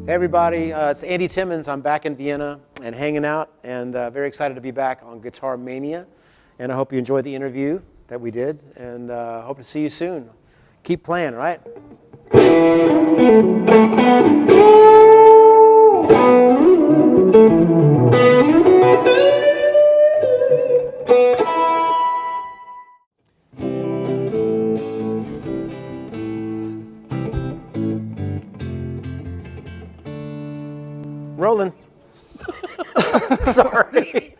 Hey everybody, it's Andy Timmons. I'm back in Vienna and hanging out, and very excited to be back on Guitar Mania. And I hope you enjoyed the interview that we did, and hope to see you soon. Keep playing, right? Rolling. Sorry.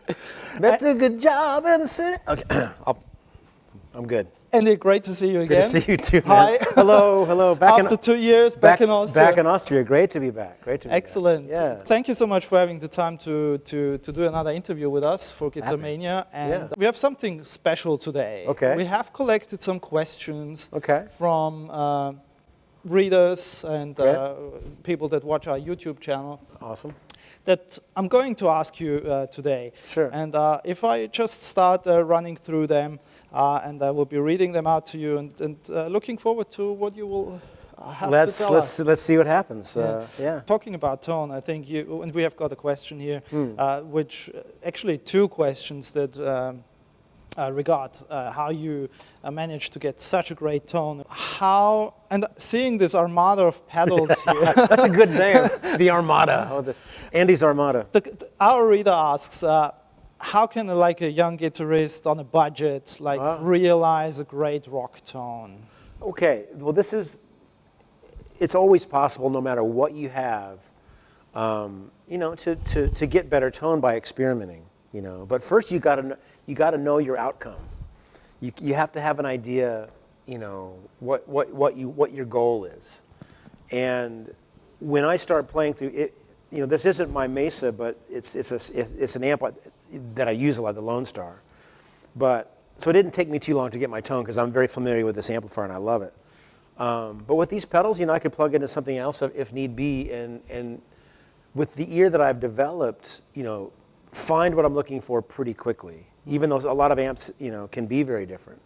That's a good job in the city. Okay, I'm good. Andy, great to see you again. Good to see you too, man. Hi. Hello. After 2 years, back in Austria. Back in Austria. Great to be back. Excellent. Yeah. Thank you so much for having the time to do another interview with us for Guitar Mania. And we have something special today. Okay. We have collected some questions Okay. from readers and people that watch our YouTube channel. Awesome. That I'm going to ask you today. Sure. And if I just start running through them, and I will be reading them out to you, and looking forward to what you will have to tell us. Let's see what happens. Yeah. Talking about tone, I think and we have got a question here, which actually two questions that regard how you managed to get such a great tone. How, and seeing this armada of pedals here. That's a good name, the Armada. Andy's Armada. Our reader asks, how can a young guitarist on a budget realize a great rock tone? Okay, well it's always possible no matter what you have, to get better tone by experimenting, But first you gotta know your outcome. You have to have an idea, what your goal is. And when I start playing through it, this isn't my Mesa, but it's an amp that I use a lot, the Lone Star. So it didn't take me too long to get my tone because I'm very familiar with this amplifier and I love it. But with these pedals, I could plug into something else if need be, and with the ear that I've developed, find what I'm looking for pretty quickly. Even though a lot of amps, can be very different.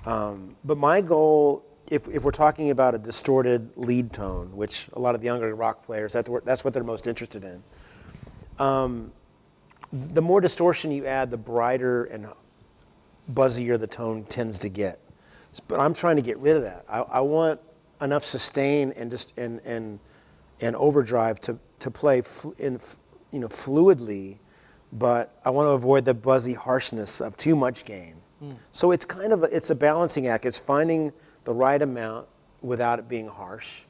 But my goal, if we're talking about a distorted lead tone, which a lot of the younger rock players, that's what they're most interested in. The more distortion you add, the brighter and buzzier the tone tends to get. But I'm trying to get rid of that. I want enough sustain and overdrive to play fluidly, but I want to avoid the buzzy harshness of too much gain. So it's it's a balancing act. It's finding the right amount without it being harsh.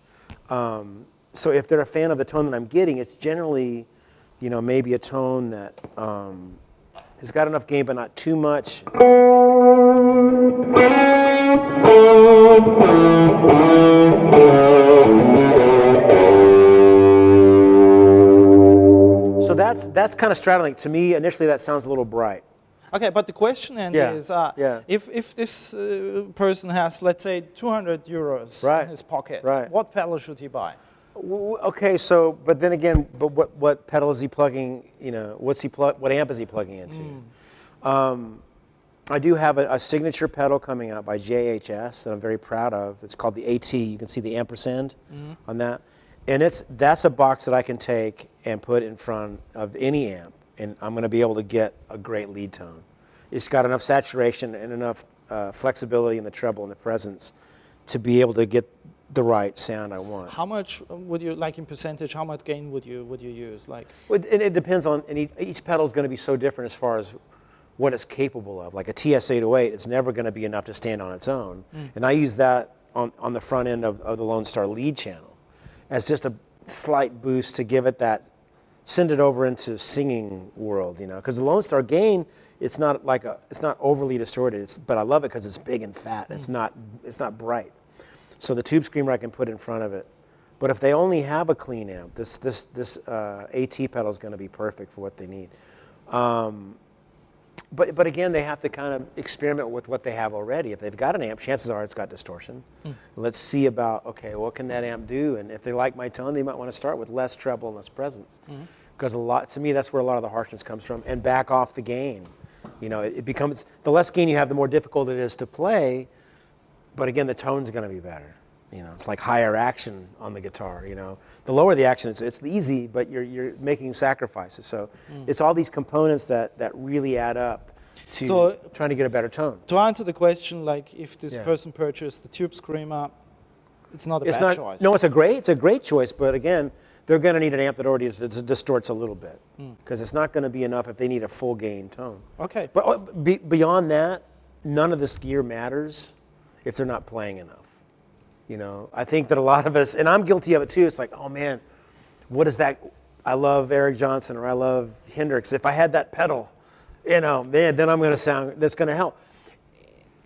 So if they're a fan of the tone that I'm getting, it's generally, maybe a tone that has got enough gain but not too much. So that's kind of straddling. To me, initially, that sounds a little bright. Okay, but the question, Andy, is if this person has, let's say, 200 euros in his pocket, what pedal should he buy? Okay, so, but then again, what pedal is he plugging, what amp is he plugging into? I do have a signature pedal coming out by JHS that I'm very proud of. It's called the AT. You can see the ampersand on that. And that's a box that I can take and put in front of any amp, and I'm going to be able to get a great lead tone. It's got enough saturation and enough flexibility in the treble and the presence to be able to get the right sound I want. How much would you, in percentage, how much gain would you use? Well, it depends on, and each pedal is going to be so different as far as what it's capable of. Like a TS-808, it's never going to be enough to stand on its own. And I use that on the front end of the Lone Star lead channel as just a slight boost to give it that, send it over into singing world, because the Lone Star gain, it's not overly distorted, but I love it because it's big and fat. It's not bright. So the tube screamer I can put in front of it. But if they only have a clean amp, this AT pedal is going to be perfect for what they need. But again, they have to kind of experiment with what they have already. If they've got an amp, chances are it's got distortion. Let's see about, okay, what can that amp do? And if they like my tone, they might want to start with less treble and less presence. Because to me, that's where a lot of the harshness comes from. And back off the gain. It becomes, the less gain you have, the more difficult it is to play. But again, the tone's going to be better. You know, it's like higher action on the guitar. You know, the lower the action, it's easy, but you're making sacrifices. So it's all these components that really add up to trying to get a better tone. To answer the question, like if this Yeah. person purchased the Tube Screamer, it's not a bad choice. No, it's a great choice, but again, they're going to need an amp that already distorts a little bit, because it's not going to be enough if they need a full gain tone. Okay. But beyond that, none of this gear matters if they're not playing enough. You know, I think that a lot of us, and I'm guilty of it too, it's like, oh man, what is that? I love Eric Johnson or I love Hendrix. If I had that pedal, you know, man, then I'm going to sound, that's going to help.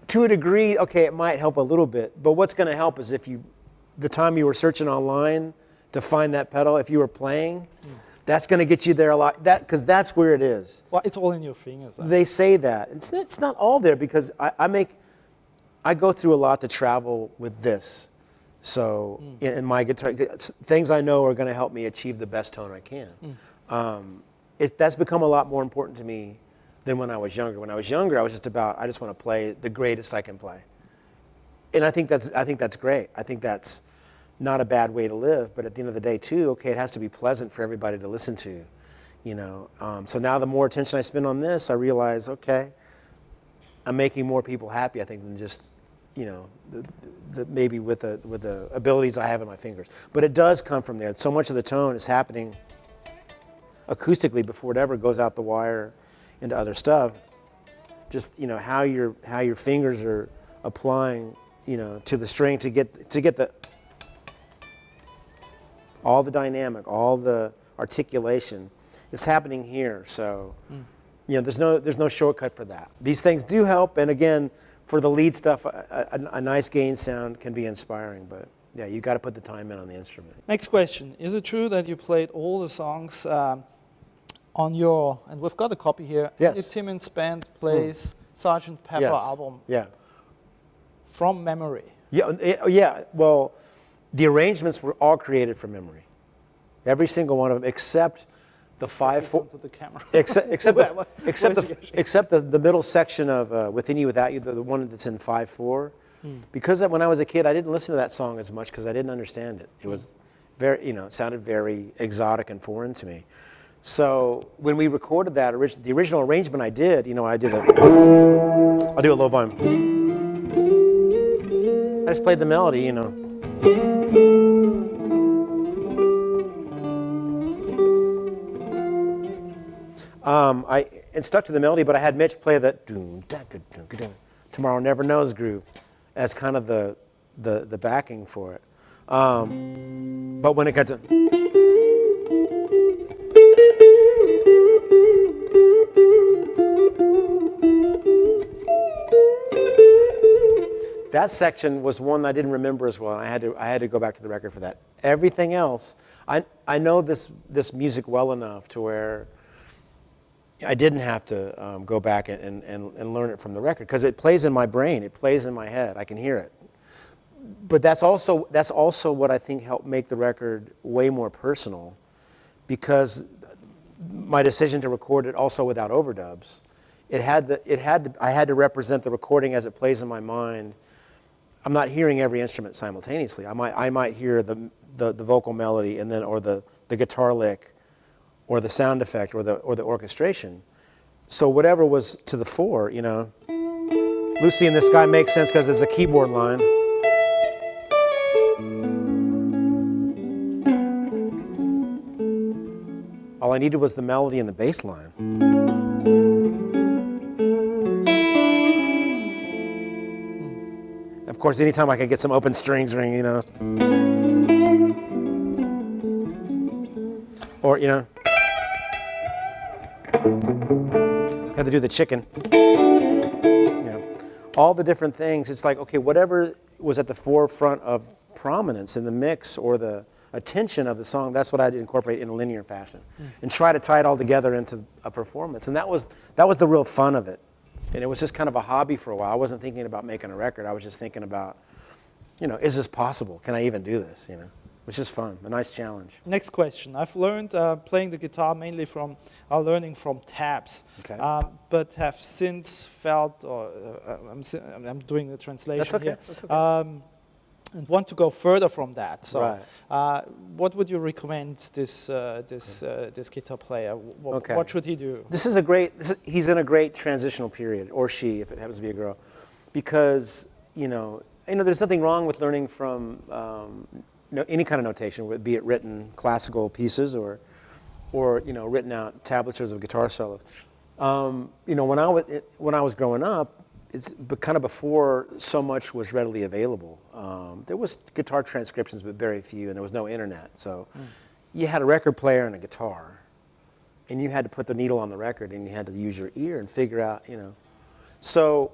To a degree, okay, it might help a little bit, but what's going to help is if the time you were searching online to find that pedal, if you were playing, that's going to get you there a lot, because that's where it is. Well, it's all in your fingers. They say that. It's not all there, because I go through a lot to travel with this. So in my guitar, things I know are going to help me achieve the best tone I can. That's become a lot more important to me than when I was younger. When I was younger, I was just about, I just want to play the greatest I can play. And I think that's great. I think that's not a bad way to live. But at the end of the day, too, okay, it has to be pleasant for everybody to listen to. You know, so now the more attention I spend on this, I realize, okay, I'm making more people happy, I think, than just, you know, maybe with the abilities I have in my fingers. But it does come from there. So much of the tone is happening acoustically before it ever goes out the wire into other stuff. Just, you know, how your fingers are applying, you know, to the string to get the all the dynamic, all the articulation. It's happening here. So, you know, there's no shortcut for that. These things do help, and again, for the lead stuff, a nice gain sound can be inspiring, but yeah, you got to put the time in on the instrument. Next question. Is it true that you played all the songs on your, and we've got a copy here, Yes. the Timmons band plays Sgt. Pepper Yes. album Yeah. from memory? Yeah. Well, the arrangements were all created from memory. Every single one of them, except the 5/4. To the camera. Except the middle section of Within You, Without You, the one that's in 5/4. Because when I was a kid, I didn't listen to that song as much because I didn't understand it. It was very, you know, it sounded very exotic and foreign to me. So when we recorded that, the original arrangement I did, you know, I'll do a low volume. I just played the melody, you know. And stuck to the melody, but I had Mitch play that Tomorrow Never Knows groove as kind of the backing for it. But when it got to that section was one I didn't remember as well, and I had to go back to the record for that. Everything else, I know this music well enough to where I didn't have to go back and learn it from the record, because it plays in my brain, it plays in my head, I can hear it. But that's also what I think helped make the record way more personal, because my decision to record it also without overdubs, I had to represent the recording as it plays in my mind. I'm not hearing every instrument simultaneously. I might hear the vocal melody and then or the guitar lick, or the sound effect, or the orchestration. So whatever was to the fore, you know. Lucy in the Sky makes sense because it's a keyboard line. All I needed was the melody and the bass line. Of course, anytime I could get some open strings ring, you know. Or, you know. Had to do the chicken. You know, all the different things. It's like, okay, whatever was at the forefront of prominence in the mix or the attention of the song, that's what I'd incorporate in a linear fashion and try to tie it all together into a performance. And that was the real fun of it. And it was just kind of a hobby for a while. I wasn't thinking about making a record. I was just thinking about, you know, is this possible? Can I even do this? You know, it was just fun, a nice challenge. Next question. I've learned playing the guitar mainly from learning from tabs, Okay. but have since felt, or I'm doing the translation That's okay. here. That's okay. and want to go further from that. So, Right. what would you recommend this guitar player? Okay. What should he do? He's in a great transitional period, or she, if it happens to be a girl, because there's nothing wrong with learning from any kind of notation, be it written classical pieces or written out tablatures of guitar solos. When I was growing up, it's kind of before so much was readily available. There was guitar transcriptions, but very few, and there was no internet. So you had a record player and a guitar, and you had to put the needle on the record, and you had to use your ear and figure out, So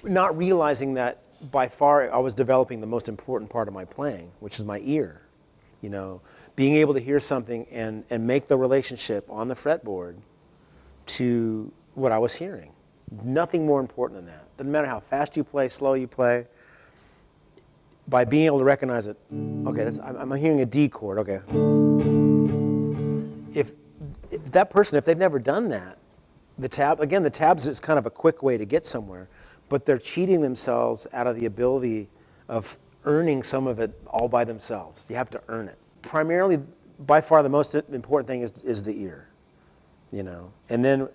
not realizing that by far I was developing the most important part of my playing, which is my ear. Being able to hear something and make the relationship on the fretboard to what I was hearing. Nothing more important than that. Doesn't matter how fast you play, slow you play. By being able to recognize it, okay, I'm hearing a D chord, okay. If that person, if they've never done that, the tabs is kind of a quick way to get somewhere, but they're cheating themselves out of the ability of earning some of it all by themselves. You have to earn it. Primarily, by far, the most important thing is the ear, and then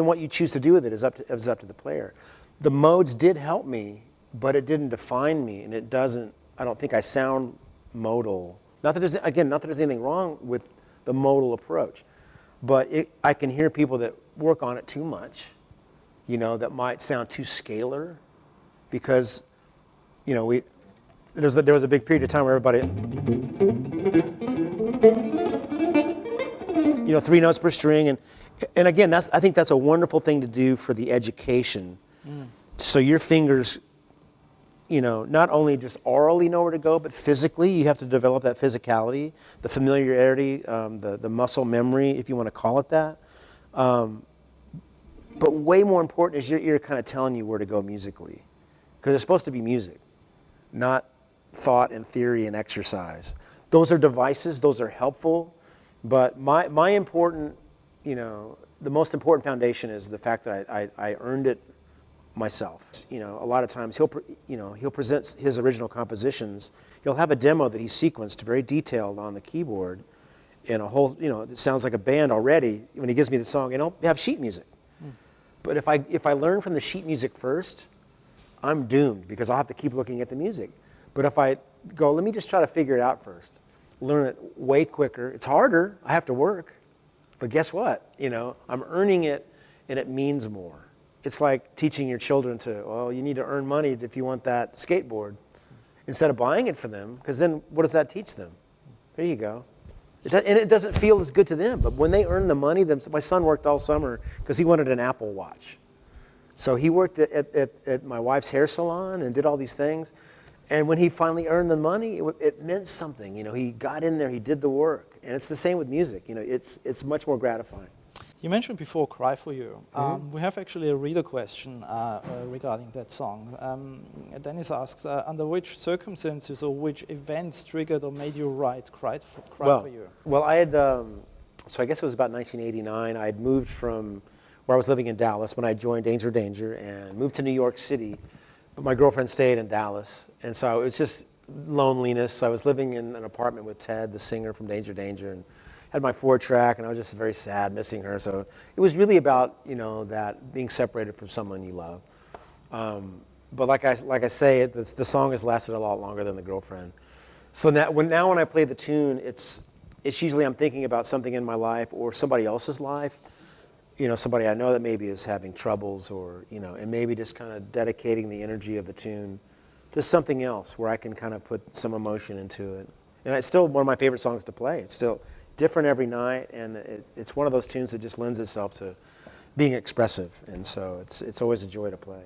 what you choose to do with it is up to the player. The modes did help me, but it didn't define me, and it doesn't. I don't think I sound modal. Not that there's anything wrong with the modal approach, but I can hear people that work on it too much, that might sound too scalar, because, there was a big period of time where everybody, 3 notes per string, and again, I think that's a wonderful thing to do for the education. So your fingers, not only just orally know where to go, but physically you have to develop that physicality, the familiarity, the muscle memory, if you want to call it that. But way more important is your ear kind of telling you where to go musically, because it's supposed to be music, not thought and theory and exercise. Those are devices, those are helpful, but my important, the most important foundation is the fact that I earned it myself. A lot of times he'll present his original compositions. He'll have a demo that he sequenced very detailed on the keyboard, in a whole, it sounds like a band already. When he gives me the song, have sheet music. But if I learn from the sheet music first, I'm doomed, because I'll have to keep looking at the music. But if I go, let me just try to figure it out first, learn it way quicker. It's harder. I have to work. But guess what? I'm earning it, and it means more. It's like teaching your children you need to earn money if you want that skateboard, instead of buying it for them, because then what does that teach them? There you go. And it doesn't feel as good to them, but when they earn the money, my son worked all summer because he wanted an Apple Watch. So he worked at my wife's hair salon and did all these things. And when he finally earned the money, it meant something. He got in there, he did the work. And it's the same with music. It's much more gratifying. You mentioned before "Cry for You." We have actually a reader question regarding that song. Dennis asks, under which circumstances or which events triggered or made you write Cry for You? Well, I had, so I guess it was about 1989. I had moved from where I was living in Dallas when I joined Danger and moved to New York City. But my girlfriend stayed in Dallas. And so it was just loneliness. I was living in an apartment with Ted, the singer from Danger, and had my 4-track, and I was just very sad missing her. So it was really about, that being separated from someone you love. But like I say, the song has lasted a lot longer than the girlfriend. So now when I play the tune, it's usually I'm thinking about something in my life or somebody else's life. Somebody I know that maybe is having troubles, or and maybe just kind of dedicating the energy of the tune to something else where I can kind of put some emotion into it. And it's still one of my favorite songs to play. It's still different every night, and it's one of those tunes that just lends itself to being expressive, and so it's always a joy to play.